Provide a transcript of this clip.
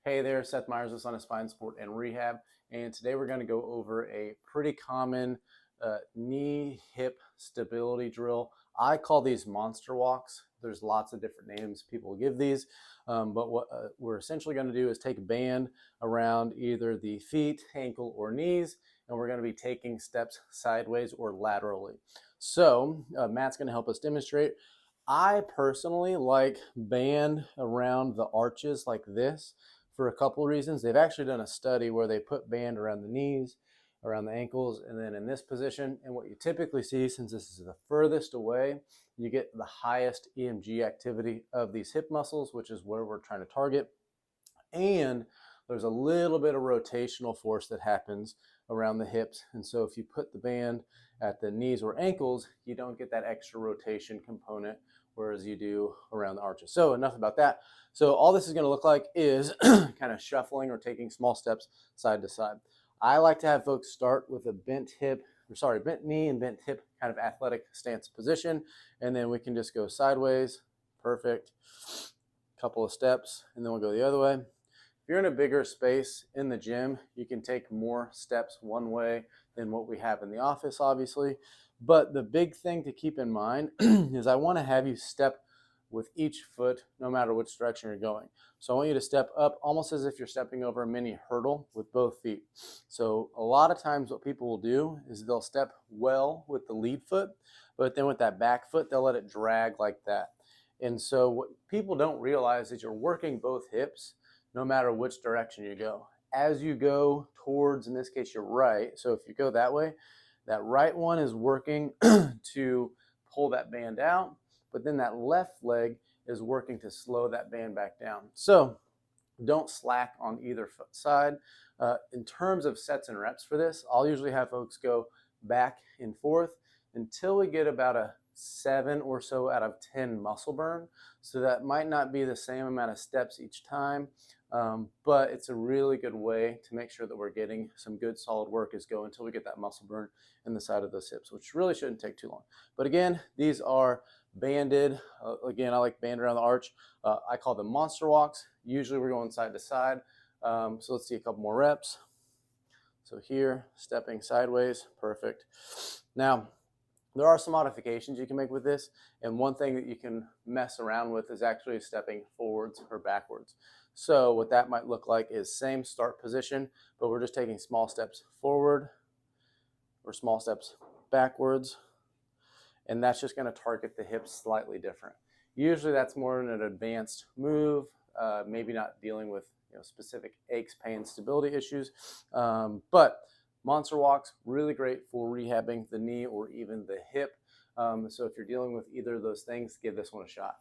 Hey there, Seth Myers with Son of Spine Sport and Rehab, and today we're going to go over a pretty common knee hip stability drill. I call these monster walks. There's lots of different names people give these, but what we're essentially going to do is take a band around either the feet, ankle, or knees, and we're going to be taking steps sideways or laterally. So Matt's going to help us demonstrate. I personally like band around the arches like this for a couple of reasons. They've actually done a study where they put band around the knees, around the ankles, and then in this position. And what you typically see, since this is the furthest away, you get the highest EMG activity of these hip muscles, which is where we're trying to target. And there's a little bit of rotational force that happens around the hips. And so if you put the band at the knees or ankles, you don't get that extra rotation component, whereas you do around the arches. So enough about that. So all this is going to look like is kind of shuffling or taking small steps side to side. I like to have folks start with a bent knee and bent hip kind of athletic stance position. And then we can just go sideways. Perfect. Couple of steps, and then we'll go the other way. If you're in a bigger space in the gym, you can take more steps one way than what we have in the office, obviously. But the big thing to keep in mind is I want to have you step with each foot no matter which direction you're going. So I want you to step up almost as if you're stepping over a mini hurdle with both feet. So a lot of times what people will do is they'll step well with the lead foot, but then with that back foot, they'll let it drag like that. And so what people don't realize is you're working both hips no matter which direction you go. As you go towards, in this case, your right, so if you go that way, that right one is working to pull that band out, but then that left leg is working to slow that band back down. So don't slack on either side. In terms of sets and reps for this, I'll usually have folks go back and forth until we get about a 7 or so out of 10 muscle burn. So that might not be the same amount of steps each time, but it's a really good way to make sure that we're getting some good solid work is go until we get that muscle burn in the side of those hips, which really shouldn't take too long. But again, these are banded. Again, I like band around the arch. I call them monster walks. Usually we're going side to side. So let's see a couple more reps. So here, stepping sideways, perfect. Now, there are some modifications you can make with this, and one thing that you can mess around with is actually stepping forwards or backwards. So what that might look like is same start position, but we're just taking small steps forward or small steps backwards, and that's just going to target the hips slightly different. Usually that's more in an advanced move, maybe not dealing with specific aches, pain, stability issues, but monster walks, really great for rehabbing the knee or even the hip. So if you're dealing with either of those things, give this one a shot.